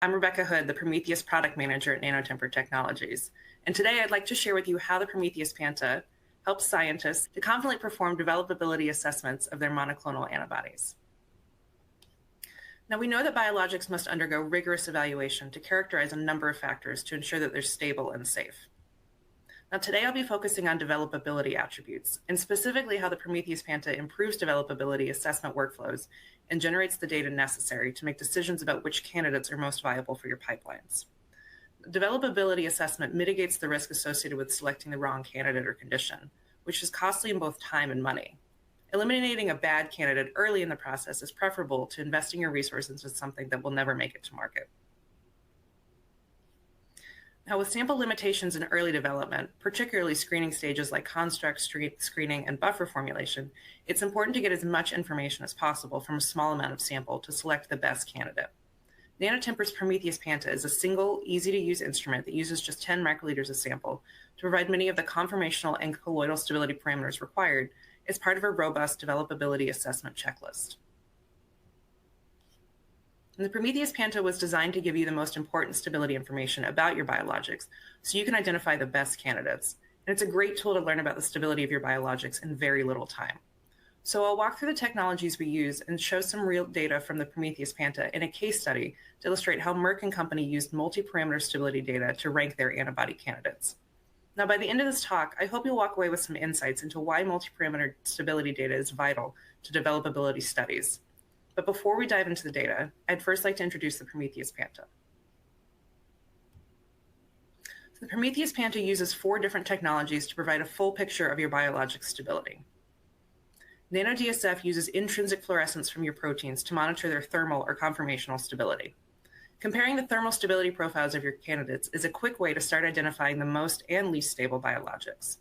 I'm Rebecca Hood, the Prometheus Product Manager at Nanotemper Technologies. And today I'd like to share with you how the Prometheus Panta helps scientists to confidently perform developability assessments of their monoclonal antibodies. Now, we know that biologics must undergo rigorous evaluation to characterize a number of factors to ensure that they're stable and safe. Now, today I'll be focusing on developability attributes, and specifically how the Prometheus Panta improves developability assessment workflows and generates the data necessary to make decisions about which candidates are most viable for your pipelines. Developability assessment mitigates the risk associated with selecting the wrong candidate or condition, which is costly in both time and money. Eliminating a bad candidate early in the process is preferable to investing your resources in something that will never make it to market. Now, with sample limitations in early development, particularly screening stages like construct screening and buffer formulation, it's important to get as much information as possible from a small amount of sample to select the best candidate. Nanotemper's Prometheus Panta is a single, easy-to-use instrument that uses just 10 microliters of sample to provide many of the conformational and colloidal stability parameters required as part of a robust developability assessment checklist. And the Prometheus Panta was designed to give you the most important stability information about your biologics so you can identify the best candidates. And it's a great tool to learn about the stability of your biologics in very little time. So I'll walk through the technologies we use and show some real data from the Prometheus Panta in a case study to illustrate how Merck Co used multi-parameter stability data to rank their antibody candidates. Now, by the end of this talk, I hope you'll walk away with some insights into why multi-parameter stability data is vital to developability studies. But before we dive into the data, I'd first like to introduce the Prometheus Panta. So the Prometheus Panta uses 4 different technologies to provide a full picture of your biologic stability. NanoDSF uses intrinsic fluorescence from your proteins to monitor their thermal or conformational stability. Comparing the thermal stability profiles of your candidates is a quick way to start identifying the most and least stable biologics.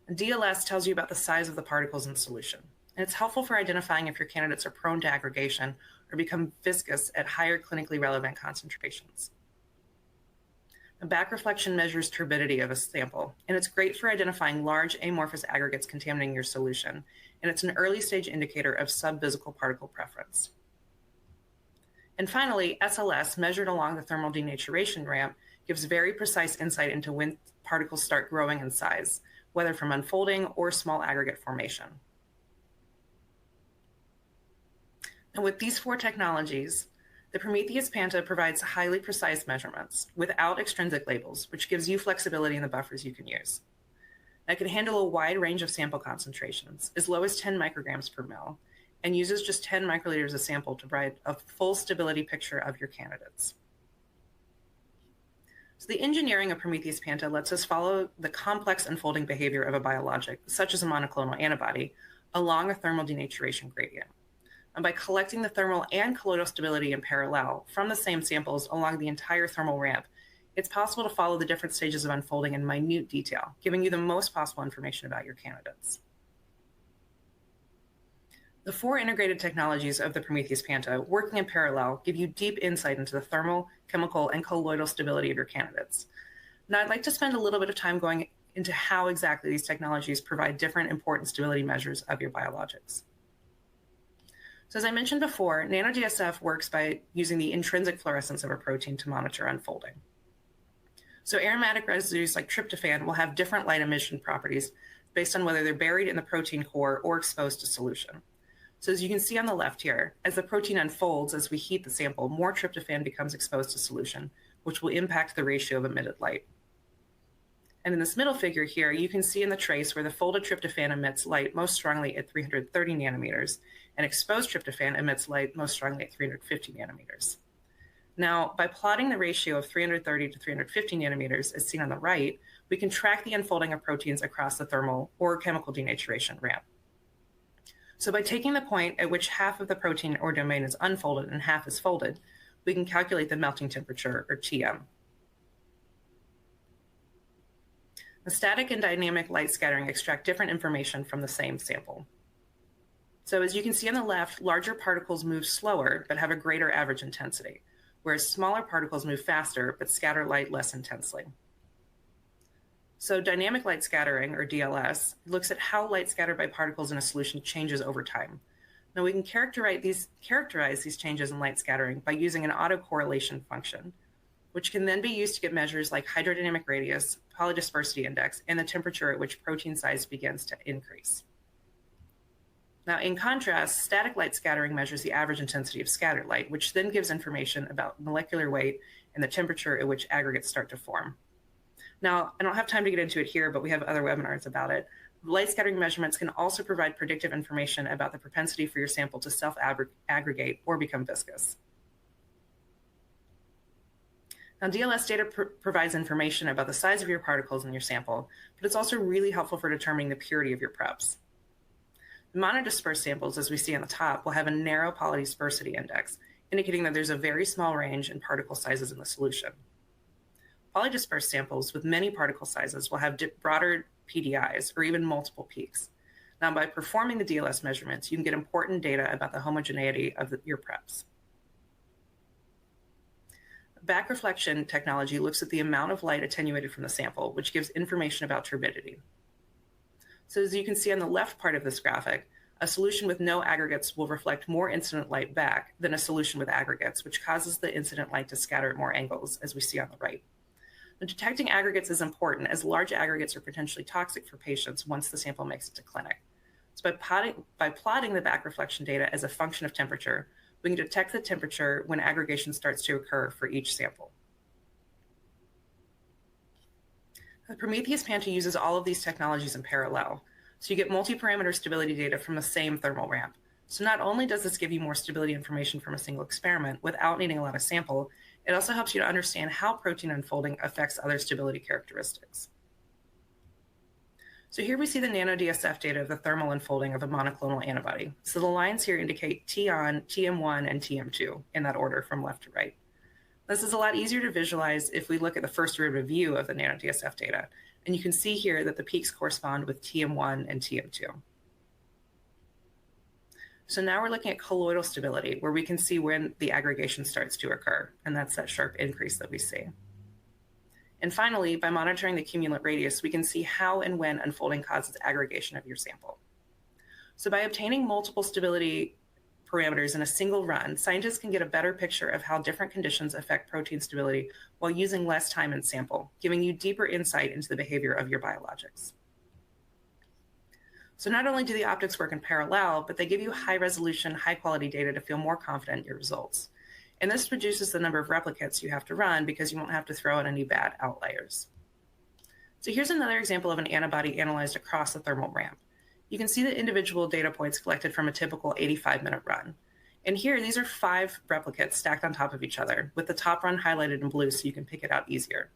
DLS tells you about the size of the particles in solution. And it's helpful for identifying if your candidates are prone to aggregation or become viscous at higher clinically relevant concentrations. A back reflection measures turbidity of a sample, and it's great for identifying large amorphous aggregates contaminating your solution, and it's an early stage indicator of subphysical particle preference. And finally, SLS, measured along the thermal denaturation ramp, gives very precise insight into when particles start growing in size, whether from unfolding or small aggregate formation. And with these 4 technologies, the Prometheus Panta provides highly precise measurements without extrinsic labels, which gives you flexibility in the buffers you can use. It can handle a wide range of sample concentrations, as low as 10 micrograms per mil, and uses just 10 microliters of sample to provide a full stability picture of your candidates. So the engineering of Prometheus Panta lets us follow the complex unfolding behavior of a biologic, such as a monoclonal antibody, along a thermal denaturation gradient. And by collecting the thermal and colloidal stability in parallel from the same samples along the entire thermal ramp, it's possible to follow the different stages of unfolding in minute detail, giving you the most possible information about your candidates. The 4 integrated technologies of the Prometheus Panta, working in parallel, give you deep insight into the thermal, chemical, and colloidal stability of your candidates. Now, I'd like to spend a little bit of time going into how exactly these technologies provide different important stability measures of your biologics. So as I mentioned before, NanoDSF works by using the intrinsic fluorescence of a protein to monitor unfolding. So aromatic residues like tryptophan will have different light emission properties based on whether they're buried in the protein core or exposed to solution. So as you can see on the left here, as the protein unfolds as we heat the sample, more tryptophan becomes exposed to solution, which will impact the ratio of emitted light. And in this middle figure here, you can see in the trace where the folded tryptophan emits light most strongly at 330 nanometers, and exposed tryptophan emits light most strongly at 350 nanometers. Now, by plotting the ratio of 330 to 350 nanometers, as seen on the right, we can track the unfolding of proteins across the thermal or chemical denaturation ramp. So by taking the point at which half of the protein or domain is unfolded and half is folded, we can calculate the melting temperature, or TM. The static and dynamic light scattering extract different information from the same sample. So as you can see on the left, larger particles move slower but have a greater average intensity, whereas smaller particles move faster but scatter light less intensely. So dynamic light scattering, or DLS, looks at how light scattered by particles in a solution changes over time. Now we can characterize these changes in light scattering by using an autocorrelation function, which can then be used to get measures like hydrodynamic radius, polydispersity index, and the temperature at which protein size begins to increase. Now, in contrast, static light scattering measures the average intensity of scattered light, which then gives information about molecular weight and the temperature at which aggregates start to form. Now, I don't have time to get into it here, but we have other webinars about it. Light scattering measurements can also provide predictive information about the propensity for your sample to self-aggregate or become viscous. Now, DLS data provides information about the size of your particles in your sample, but it's also really helpful for determining the purity of your preps. The monodispersed samples, as we see on the top, will have a narrow polydispersity index, indicating that there's a very small range in particle sizes in the solution. Polydispersed samples with many particle sizes will have broader PDIs or even multiple peaks. Now, by performing the DLS measurements, you can get important data about the homogeneity of your preps. Back reflection technology looks at the amount of light attenuated from the sample, which gives information about turbidity. So as you can see on the left part of this graphic, a solution with no aggregates will reflect more incident light back than a solution with aggregates, which causes the incident light to scatter at more angles, as we see on the right. Now, detecting aggregates is important, as large aggregates are potentially toxic for patients once the sample makes it to clinic. So by plotting the back reflection data as a function of temperature, we can detect the temperature when aggregation starts to occur for each sample. The Prometheus Panta uses all of these technologies in parallel, so you get multi-parameter stability data from the same thermal ramp. So not only does this give you more stability information from a single experiment without needing a lot of sample, it also helps you to understand how protein unfolding affects other stability characteristics. So here we see the nano-DSF data of the thermal unfolding of a monoclonal antibody. So the lines here indicate T-on, TM1, and TM2 in that order from left to right. This is a lot easier to visualize if we look at the first derivative view of the nano-DSF data. And you can see here that the peaks correspond with TM1 and TM2. So now we're looking at colloidal stability, where we can see when the aggregation starts to occur. And that's that sharp increase that we see. And finally, by monitoring the cumulant radius, we can see how and when unfolding causes aggregation of your sample. So by obtaining multiple stability parameters in a single run, scientists can get a better picture of how different conditions affect protein stability while using less time in sample, giving you deeper insight into the behavior of your biologics. So not only do the optics work in parallel, but they give you high-resolution, high-quality data to feel more confident in your results. And this reduces the number of replicates you have to run because you won't have to throw in any bad outliers. So here's another example of an antibody analyzed across the thermal ramp. You can see the individual data points collected from a typical 85-minute run. And here, these are 5 replicates stacked on top of each other, with the top run highlighted in blue so you can pick it out easier.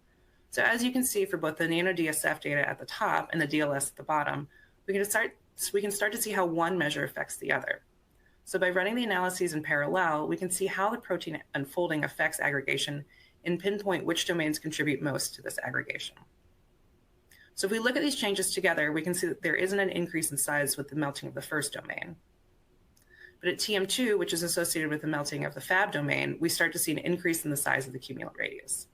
So as you can see for both the nano-DSF data at the top and the DLS at the bottom, we can start to see how one measure affects the other. So by running the analyses in parallel, we can see how the protein unfolding affects aggregation and pinpoint which domains contribute most to this aggregation. So if we look at these changes together, we can see that there isn't an increase in size with the melting of the first domain. But at TM2, which is associated with the melting of the Fab domain, we start to see an increase in the size of the cumulant radius.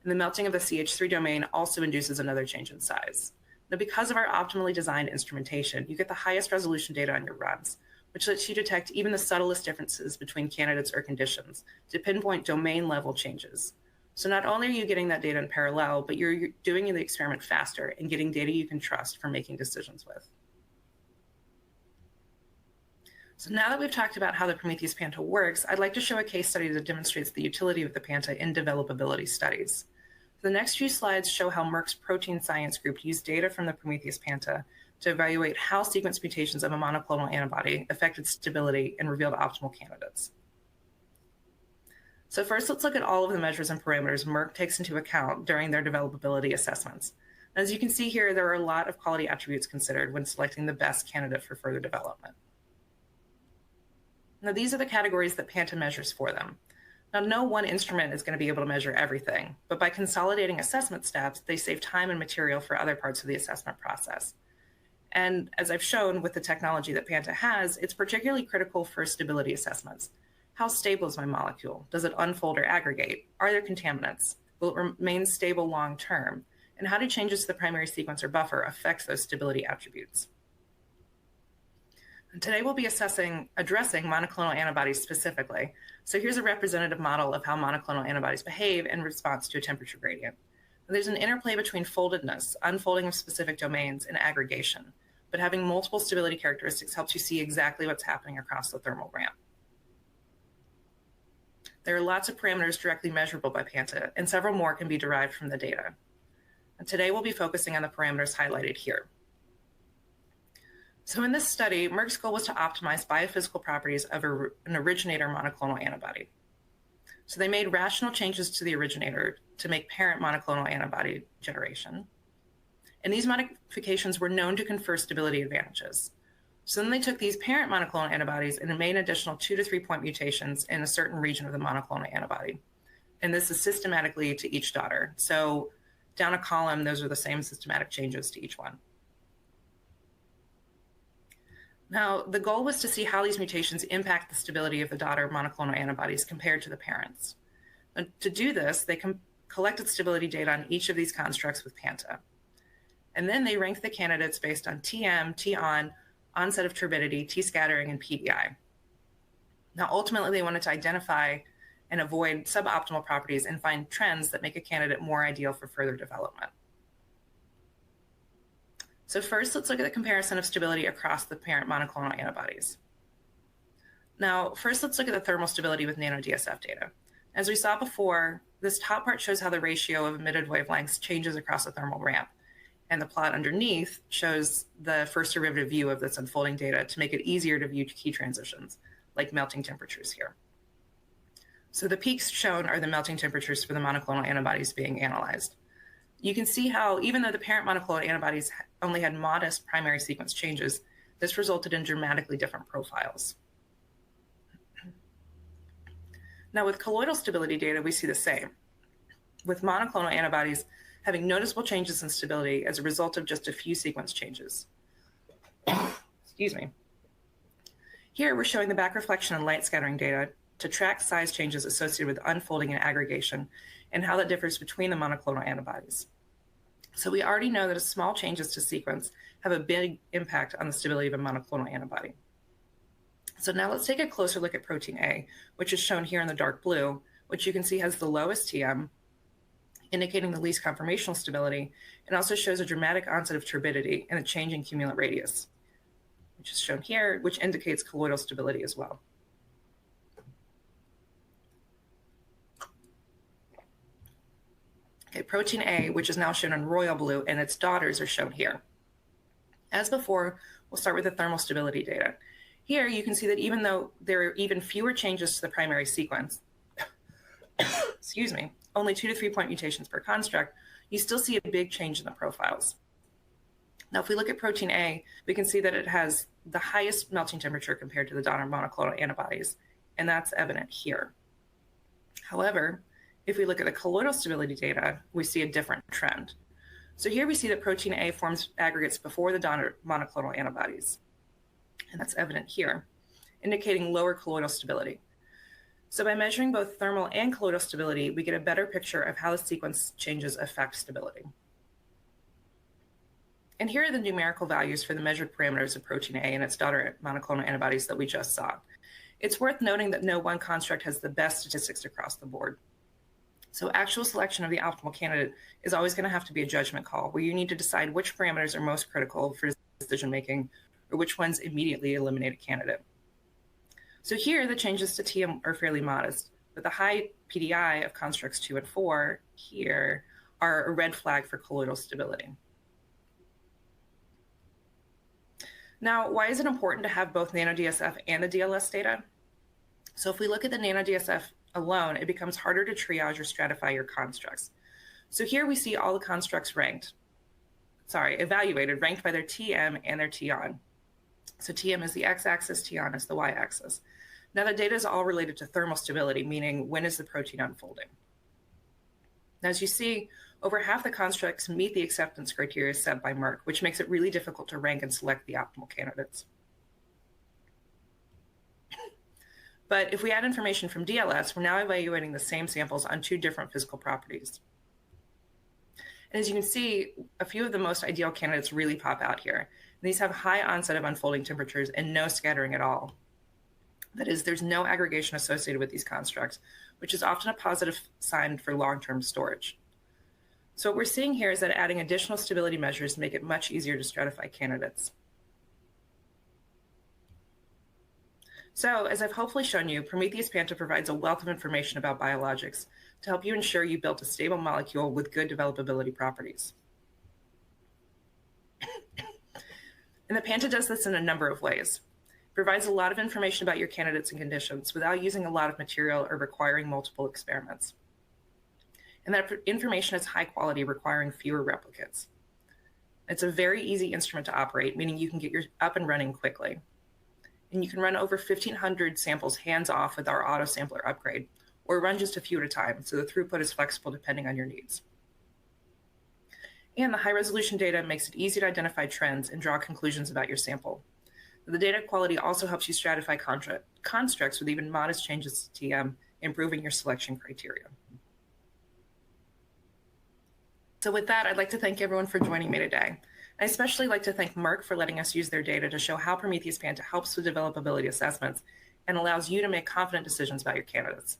And the melting of the CH3 domain also induces another change in size. Now, because of our optimally designed instrumentation, you get the highest resolution data on your runs, which lets you detect even the subtlest differences between candidates or conditions to pinpoint domain-level changes. So not only are you getting that data in parallel, but you're doing the experiment faster and getting data you can trust for making decisions with. So now that we've talked about how the Prometheus Panta works, I'd like to show a case study that demonstrates the utility of the Panta in developability studies. The next few slides show how Merck's protein science group used data from the Prometheus Panta to evaluate how sequence mutations of a monoclonal antibody affected stability and revealed optimal candidates. So first, let's look at all of the measures and parameters Merck takes into account during their developability assessments. As you can see here, there are a lot of quality attributes considered when selecting the best candidate for further development. Now, these are the categories that Panta measures for them. Now, no one instrument is going to be able to measure everything, but by consolidating assessment steps, they save time and material for other parts of the assessment process. And as I've shown with the technology that Panta has, it's particularly critical for stability assessments. How stable is my molecule? Does it unfold or aggregate? Are there contaminants? Will it remain stable long term? And how do changes to the primary sequence or buffer affect those stability attributes? And today we'll be addressing monoclonal antibodies specifically. So here's a representative model of how monoclonal antibodies behave in response to a temperature gradient. And there's an interplay between foldedness, unfolding of specific domains, and aggregation. But having multiple stability characteristics helps you see exactly what's happening across the thermal ramp. There are lots of parameters directly measurable by Panta, and several more can be derived from the data. And today we'll be focusing on the parameters highlighted here. So in this study, Merck's goal was to optimize biophysical properties of an originator monoclonal antibody. So they made rational changes to the originator to make parent monoclonal antibody generation. And these modifications were known to confer stability advantages. So then they took these parent monoclonal antibodies and made additional 2 to 3 point mutations in a certain region of the monoclonal antibody. And this is systematically to each daughter. So down a column, those are the same systematic changes to each one. Now, the goal was to see how these mutations impact the stability of the daughter monoclonal antibodies compared to the parents. And to do this, they collected stability data on each of these constructs with Panta. And then they ranked the candidates based on TM, T-on, onset of turbidity, T-scattering, and PDI. Now, ultimately, they wanted to identify and avoid suboptimal properties and find trends that make a candidate more ideal for further development. So first, let's look at the comparison of stability across the parent monoclonal antibodies. Now, first, let's look at the thermal stability with nano-DSF data. As we saw before, this top part shows how the ratio of emitted wavelengths changes across the thermal ramp. And the plot underneath shows the first derivative view of this unfolding data to make it easier to view key transitions, like melting temperatures here. So the peaks shown are the melting temperatures for the monoclonal antibodies being analyzed. You can see how, even though the parent monoclonal antibodies only had modest primary sequence changes, this resulted in dramatically different profiles. Now, with colloidal stability data, we see the same, with monoclonal antibodies having noticeable changes in stability as a result of just a few sequence changes. Excuse me. Here, we're showing the back reflection and light scattering data to track size changes associated with unfolding and aggregation and how that differs between the monoclonal antibodies. So we already know that small changes to sequence have a big impact on the stability of a monoclonal antibody. So now let's take a closer look at protein A, which is shown here in the dark blue, which you can see has the lowest TM, indicating the least conformational stability, and also shows a dramatic onset of turbidity and a change in cumulant radius, which is shown here, which indicates colloidal stability as well. Okay, protein A, which is now shown in royal blue, and its daughters are shown here. As before, we'll start with the thermal stability data. Here, you can see that even though there are even fewer changes to the primary sequence, excuse me, only 2 to 3 point mutations per construct, you still see a big change in the profiles. Now, if we look at protein A, we can see that it has the highest melting temperature compared to the daughter monoclonal antibodies, and that's evident here. However, if we look at the colloidal stability data, we see a different trend. So here we see that protein A forms aggregates before the daughter monoclonal antibodies, and that's evident here, indicating lower colloidal stability. So by measuring both thermal and colloidal stability, we get a better picture of how the sequence changes affect stability. And here are the numerical values for the measured parameters of protein A and its daughter monoclonal antibodies that we just saw. It's worth noting that no one construct has the best statistics across the board. So actual selection of the optimal candidate is always going to have to be a judgment call, where you need to decide which parameters are most critical for decision-making or which ones immediately eliminate a candidate. So here, the changes to TM are fairly modest, but the high PDI of constructs 2 and 4 here are a red flag for colloidal stability. Now, why is it important to have both nano-DSF and the DLS data? So if we look at the nano-DSF alone, it becomes harder to triage or stratify your constructs. So here we see all the constructs evaluated, ranked by their TM and their T-on. So TM is the x-axis, T-on is the y-axis. Now the data is all related to thermal stability, meaning when is the protein unfolding. Now, as you see, over half the constructs meet the acceptance criteria set by Merck, which makes it really difficult to rank and select the optimal candidates. But if we add information from DLS, we're now evaluating the same samples on 2 different physical properties. And as you can see, a few of the most ideal candidates really pop out here. And these have high onset of unfolding temperatures and no scattering at all. That is, there's no aggregation associated with these constructs, which is often a positive sign for long-term storage. So what we're seeing here is that adding additional stability measures make it much easier to stratify candidates. So, as I've hopefully shown you, Prometheus Panta provides a wealth of information about biologics to help you ensure you built a stable molecule with good developability properties. And the Panta does this in a number of ways. It provides a lot of information about your candidates and conditions without using a lot of material or requiring multiple experiments. And that information is high quality, requiring fewer replicates. It's a very easy instrument to operate, meaning you can get yours up and running quickly. And you can run over 1,500 samples hands-off with our auto sampler upgrade, or run just a few at a time, so the throughput is flexible depending on your needs. And the high-resolution data makes it easy to identify trends and draw conclusions about your sample. The data quality also helps you stratify constructs with even modest changes to TM, improving your selection criteria. So with that, I'd like to thank everyone for joining me today. I especially like to thank Merck for letting us use their data to show how Prometheus Panta helps with developability assessments and allows you to make confident decisions about your candidates.